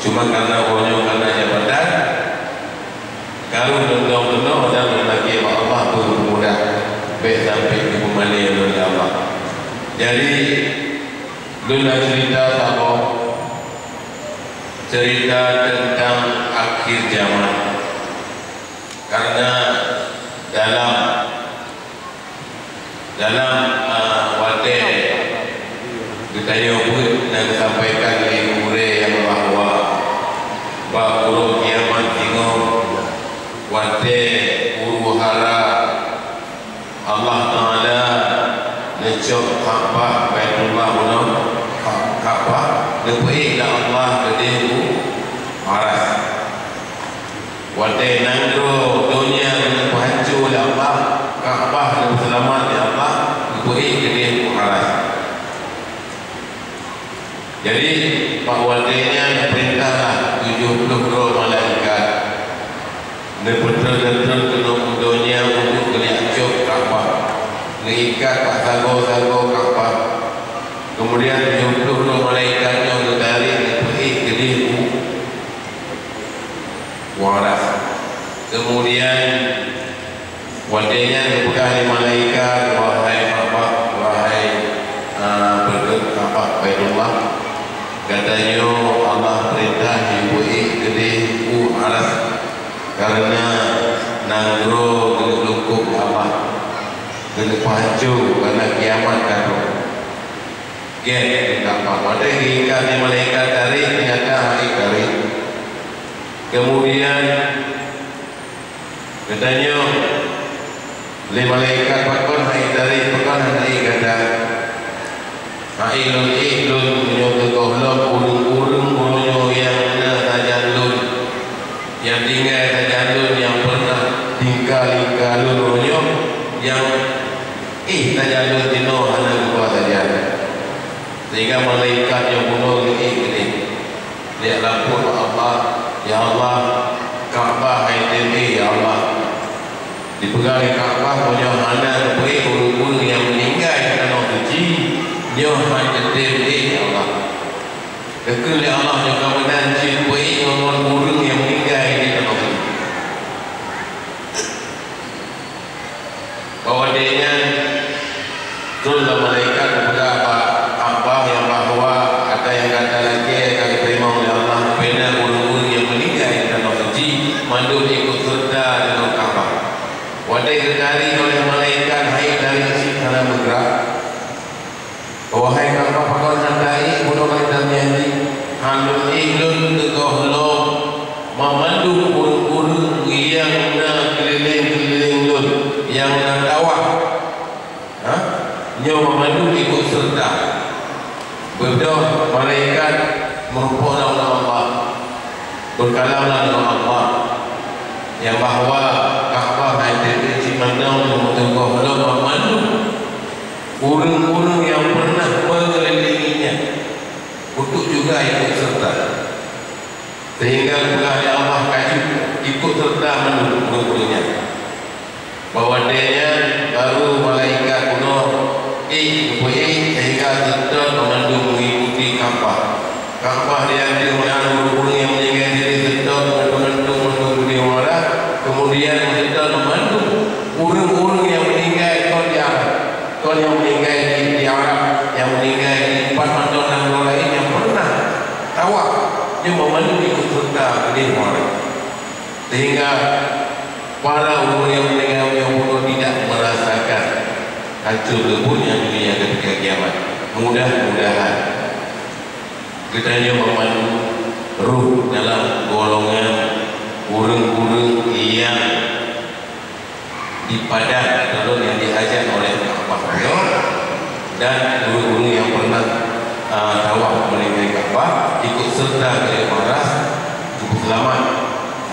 Cuma karena bonyok karena jabatan, kalau benar-benar dan lagi Allah bermudah baik sampai ke pemali oleh Allah. Jadi lulah cerita apa? Cerita tentang akhir zaman. Karena dalam wadah ditanya pun dan disampaikan oleh guru yang bahwa kiamat tengok wadah guru harap Allah Ta'ala necok Ka'bah Baitullah Munam Ka'bah lepai ila Allah kedehu aras wadah nangro dunia yang hancur oleh Allah Ka'bah yang selamat ya Allah lepai kedehu aras. Jadi Pak wadahnya perintahlah 70 malaikat betul-betul kena dunia untuk keliacuk Ka'bah mengikat Pak sago-sago Ka'bah. Kemudian 70 malaikatnya tarik pergi ke dehu waras. Kemudian wadahnya dipegang oleh malaikat, wahai Ka'bah, wahai berkat Ka'bah Baitullah, katanya Allah perintah dibuat ke dehu aras karena nangro kena lukuk Allah kena pacu karena kiamat kata get tak apa ada hingga di malaikat tarik ternyata hari tarik. Kemudian katanya oleh malaikat pakon hari tarik pakon hari kata Ailun menyokong kohlam urung-urung bonyo yang ada tajalun yang tinggal tajalun yang pernah tinggal bonyo yang tajalun tino hana gua tajalun sehingga malaikat yang bunuh ini dia lapor Allah, ya Allah Ka'bah ini ya Allah dipegang Ka'bah bonyo hana boleh urung-urung yang meninggal karena suci dia hanya ya Allah. Dekul ya Allah yang kemudian cipuai orang burung yang meninggal di tanah ini. Bahwa dia turunlah malaikat kepada apa yang bahwa ada yang kata lagi akan diterima oleh Allah bina burung-burung yang meninggal di tanah suci mandul ikut serta dengan Ka'bah. Wadai dikari oleh malaikat hai dari sana bergerak. Wahai Ka'bah pakon handai bodoh kaitan nyanyi handul ihlun tegohlo memandu urung-urung yang na keliling-keliling lun yang na kawah nyo memandu ikut serta berdoa malaikat merupakan Allah berkalamlah dengan Allah yang bahawa Ka'bah ada di mana tegohlo memandu urung-urung yang pernah mengelilinginya untuk juga ikut serta sehingga Allah kaji ikut serta menurutnya bahwa dia baru malaikat kuno sehingga sedang memandu mengikuti Ka'bah dia dengan urung-urung yang meninggal diri sedang memandu di mana kemudian sedang memandu urung-urung yang meninggal kon yang meninggal di Arab, yang meninggal di empat mandonan lain yang pernah tawaf dia memandu ikut serta di mana sehingga para umur yang meninggal yang bunuh tidak merasakan hancur leburnya dunia ketika kiamat. Mudah-mudahan kita memandu ruh dalam golongan urung-urung yang di padang lalu yang diajak oleh Ka'bah dan guru-guru yang pernah tawaf melingkari Ka'bah ikut serta ke Maras cukup selamat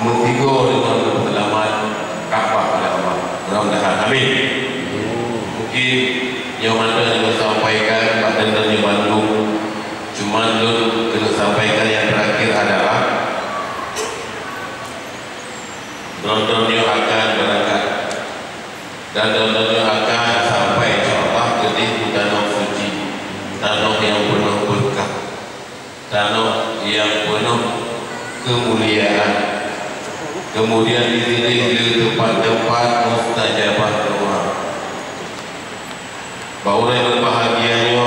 mentigo dengan selamat Ka'bah pada Allah. Mudah-mudahan amin. Mungkin yang mana yang sampaikan Pak Dendam di Bandung cuma dulu kena sampaikan yang terakhir adalah Dondonnya akan berangkat dan dondonnya akan sampai insyaAllah ke danau suci, danau yang penuh berkah, danau yang penuh kemuliaan. Kemudian di sini tempat-tempat mustajabah doa. Bahawa yang berbahagianya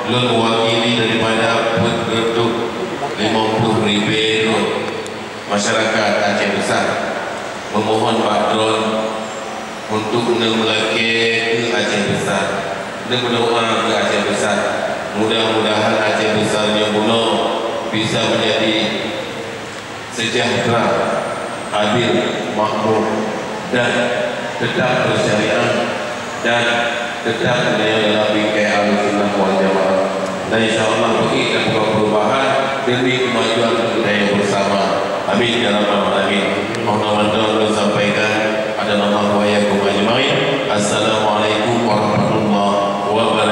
lu mewakili daripada penduduk 50,000 masyarakat Aceh Besar memohon patron untuk melaki ke Aceh Besar dan berdoa ke Aceh Besar. Mudah-mudahan Aceh Besarnya pula bisa menjadi sejahtera, adil, makmur dan tetap bersyariah dan tetap menjadi bingkai Ahlussunnah wal Jamaah. Dan insyaallah kita buka perubahan demi kemajuan budaya bersama. Amin ya rabbal alamin. Mohon sampaikan ada nama wa yakum ajmain. Assalamualaikum warahmatullahi wabarakatuh.